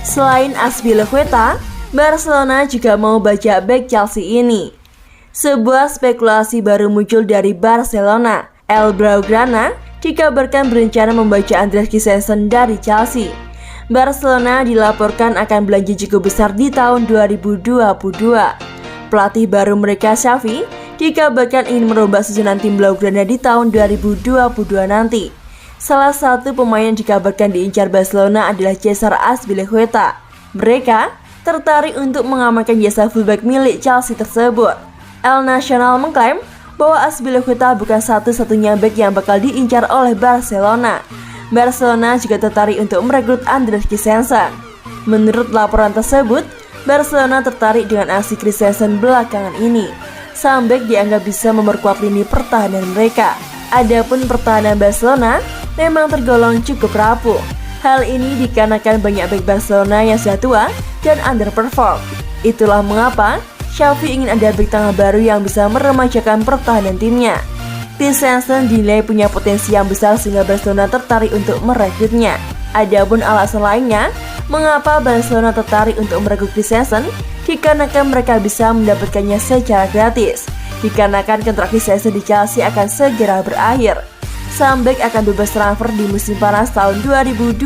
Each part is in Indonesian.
Selain Azpilicueta, Barcelona juga mau bajak bek Chelsea ini. Sebuah spekulasi baru muncul dari Barcelona. El Blaugrana dikabarkan berencana membaca Andreas Christensen dari Chelsea. Barcelona dilaporkan akan belanja cukup besar di tahun 2022. Pelatih baru mereka, Xavi, dikabarkan ingin merombak susunan tim Blaugrana di tahun 2022 nanti. Salah satu pemain yang dikabarkan diincar Barcelona adalah Cesar Azpilicueta. Mereka tertarik untuk mengamankan jasa fullback milik Chelsea tersebut. El Nacional mengklaim bahwa Azpilicueta bukan satu-satunya bek yang bakal diincar oleh Barcelona. Barcelona juga tertarik untuk merekrut Andreas Christensen. Menurut laporan tersebut, Barcelona tertarik dengan aksi Christensen belakangan ini. Sang bek dianggap bisa memperkuat lini pertahanan mereka. Adapun pertahanan Barcelona memang tergolong cukup rapuh. Hal ini dikarenakan banyak bek Barcelona yang sudah tua dan underperform. Itulah mengapa Xavi ingin ada bek tengah baru yang bisa meremajakan pertahanan timnya. Christensen dinilai punya potensi yang besar sehingga Barcelona tertarik untuk merekrutnya. Adapun alasan lainnya, mengapa Barcelona tertarik untuk merekrut Christensen, dikarenakan mereka bisa mendapatkannya secara gratis. Dikarenakan kontrak Christensen di Chelsea akan segera berakhir. Sang bek akan bebas transfer di musim panas tahun 2022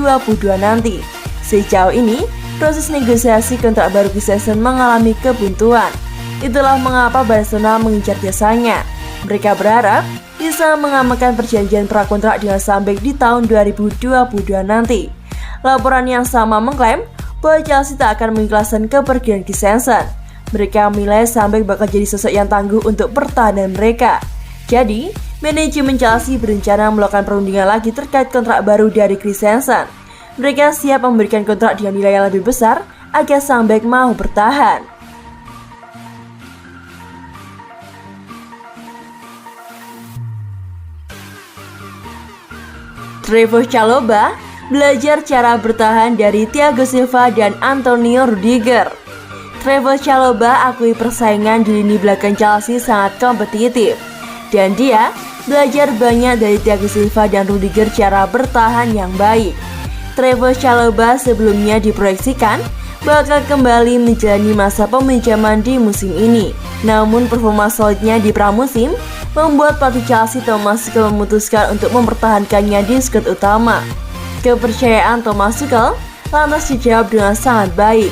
nanti. Sejauh ini, proses negosiasi kontrak baru Christensen mengalami kebuntuan. Itulah mengapa Barcelona mengincar jasanya. Mereka berharap bisa mengamankan perjanjian prakontrak dengan sang bek di tahun 2022 nanti. Laporan yang sama mengklaim bahwa Chelsea tak akan mengikhlaskan kepergian Christensen. Mereka menilai sang bek bakal jadi sosok yang tangguh untuk pertahanan mereka. Jadi, manajemen Chelsea berencana melakukan perundingan lagi terkait kontrak baru dari Christensen. Mereka siap memberikan kontrak dengan nilai yang lebih besar agar sang bek mau bertahan. Trevoh Chalobah belajar cara bertahan dari Thiago Silva dan Antonio Rudiger. Trevoh Chalobah akui persaingan di lini belakang Chelsea sangat kompetitif, dan dia belajar banyak dari Thiago Silva dan Rudiger cara bertahan yang baik. Trevoh Chalobah sebelumnya diproyeksikan bakal kembali menjalani masa peminjaman di musim ini. Namun performa solidnya di pramusim membuat pelatih Chelsea Thomas Tuchel memutuskan untuk mempertahankannya di skuad utama. Kepercayaan Thomas Tuchel lantas dijawab dengan sangat baik.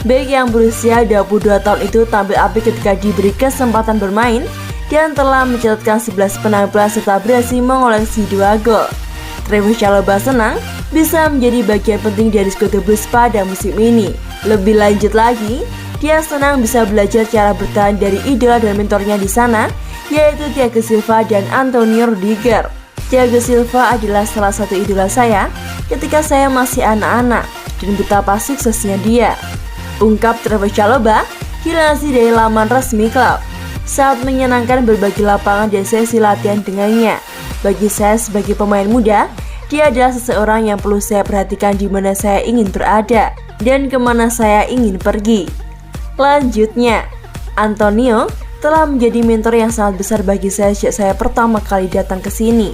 Bek yang berusia 22 tahun itu tampil apik ketika diberi kesempatan bermain dan telah mencatatkan 11 penampilan serta berhasil mengoleksi 2 gol. Trevoh Chalobah senang bisa menjadi bagian penting dari skuad The Blues pada musim ini. Lebih lanjut lagi, dia senang bisa belajar cara bertahan dari idola dan mentornya di sana, yaitu Thiago Silva dan Antonio Rudiger. Thiago Silva adalah salah satu idola saya ketika saya masih anak-anak dan betapa suksesnya dia, ungkap Trevoh Chalobah dilansir dari laman resmi klub. Saat menyenangkan berbagi lapangan dan sesi latihan dengannya. Bagi saya sebagai pemain muda, dia adalah seseorang yang perlu saya perhatikan di mana saya ingin berada dan kemana saya ingin pergi. Lanjutnya, Antonio telah menjadi mentor yang sangat besar bagi saya sejak saya pertama kali datang ke sini.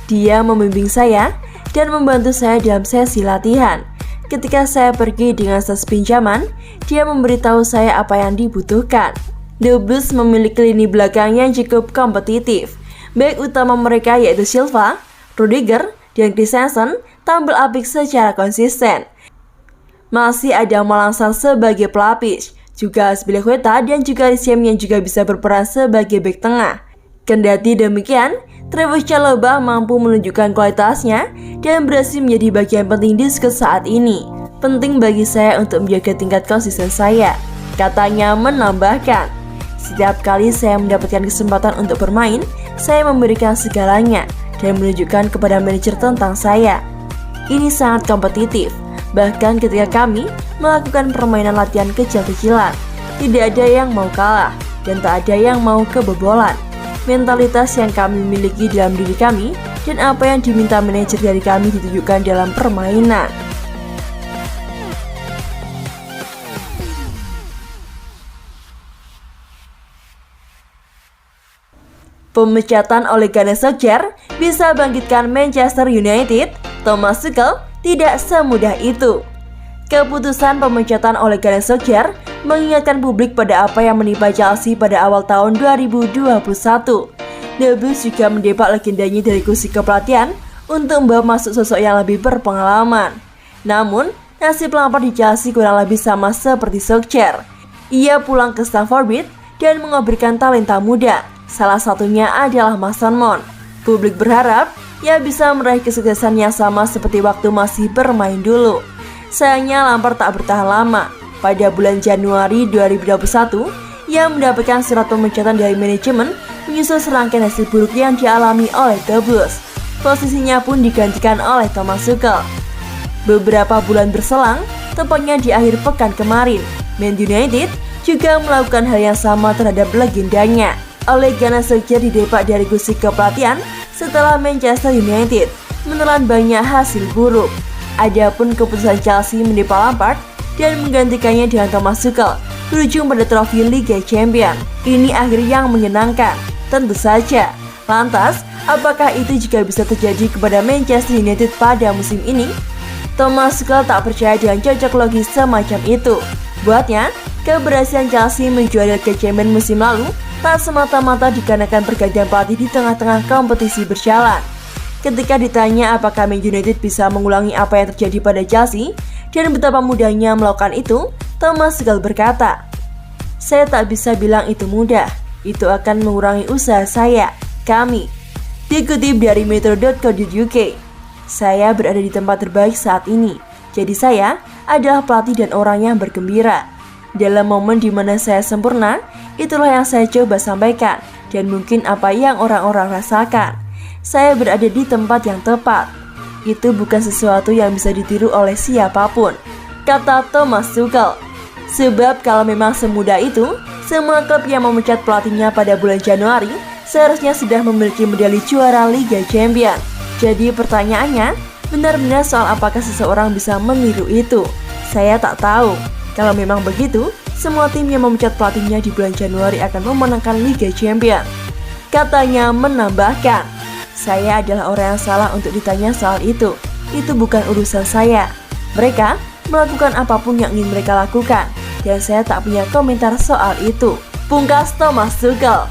Dia membimbing saya dan membantu saya dalam sesi latihan. Ketika saya pergi dengan status pinjaman, dia memberitahu saya apa yang dibutuhkan. The Blues memiliki lini belakang yang cukup kompetitif. Bek utama mereka yaitu Silva, Rudiger, dan Christensen tampil apik secara konsisten. Masih ada Malang Sarr sebagai pelapis, juga Azpilicueta dan juga Richiem yang juga bisa berperan sebagai bek tengah. Kendati demikian, Trevoh Chalobah mampu menunjukkan kualitasnya dan berhasil menjadi bagian penting di skuad saat ini. Penting bagi saya untuk menjaga tingkat konsisten saya, katanya menambahkan. Setiap kali saya mendapatkan kesempatan untuk bermain, saya memberikan segalanya dan menunjukkan kepada manajer tentang saya. Ini sangat kompetitif, bahkan ketika kami melakukan permainan latihan kecil-kecilan, tidak ada yang mau kalah dan tak ada yang mau kebobolan. Mentalitas yang kami miliki dalam diri kami dan apa yang diminta manajer dari kami ditunjukkan dalam permainan. Pemecatan Ole Gunnar Solskjaer bisa bangkitkan Manchester United. Thomas Tuchel tidak semudah itu. Keputusan pemecatan Ole Gunnar Solskjaer mengingatkan publik pada apa yang menimpa Chelsea pada awal tahun 2021. The Blues juga mendepak legendanya dari kursi kepelatihan untuk membawa masuk sosok yang lebih berpengalaman. Namun, nasib Lampard di Chelsea kurang lebih sama seperti Solskjaer. Ia pulang ke Stamford Bridge dan mengobrolkan talenta muda. Salah satunya adalah Mason Mount. Publik berharap ia bisa meraih kesuksesan yang sama seperti waktu masih bermain dulu. Sayangnya Lampard tak bertahan lama. Pada bulan Januari 2021, ia mendapatkan surat pemecatan dari manajemen menyusul serangkaian hasil buruk yang dialami oleh The Blues. Posisinya pun digantikan oleh Thomas Tuchel. Beberapa bulan berselang, tepatnya di akhir pekan kemarin, Man United juga melakukan hal yang sama terhadap legendanya. Ole Gunnar Solskjaer didepak dari kursi kepelatihan setelah Manchester United menelan banyak hasil buruk. Adapun keputusan Chelsea mendepak Lampard dan menggantikannya dengan Thomas Tuchel berujung pada trofi Liga Champions. Ini akhir yang menyenangkan, tentu saja. Lantas, apakah itu juga bisa terjadi kepada Manchester United pada musim ini? Thomas Tuchel tak percaya dengan cocok logis semacam itu. Buatnya, keberhasilan Chelsea menjuarai Liga Champions musim lalu tak semata-mata dikarenakan pergantian pelatih di tengah-tengah kompetisi berjalan. Ketika ditanya apakah Man United bisa mengulangi apa yang terjadi pada Chelsea dan betapa mudahnya melakukan itu, Thomas Tuchel berkata, "Saya tak bisa bilang itu mudah, itu akan mengurangi usaha saya, kami." Dikutip dari metro.co.uk, "Saya berada di tempat terbaik saat ini, jadi saya adalah pelatih dan orang yang bergembira. Dalam momen di mana saya sempurna, itulah yang saya coba sampaikan dan mungkin apa yang orang-orang rasakan. Saya berada di tempat yang tepat. Itu bukan sesuatu yang bisa ditiru oleh siapapun," kata Thomas Tuchel. Sebab kalau memang semudah itu, semua klub yang memecat pelatihnya pada bulan Januari seharusnya sudah memiliki medali juara Liga Champions. Jadi pertanyaannya, benar-benar soal apakah seseorang bisa meniru itu? Saya tak tahu. Kalau memang begitu, semua tim yang memecat pelatihnya di bulan Januari akan memenangkan Liga Champions. Katanya menambahkan, "Saya adalah orang yang salah untuk ditanya soal itu. Itu bukan urusan saya. Mereka melakukan apapun yang ingin mereka lakukan, dan saya tak punya komentar soal itu," pungkas Thomas Tuchel.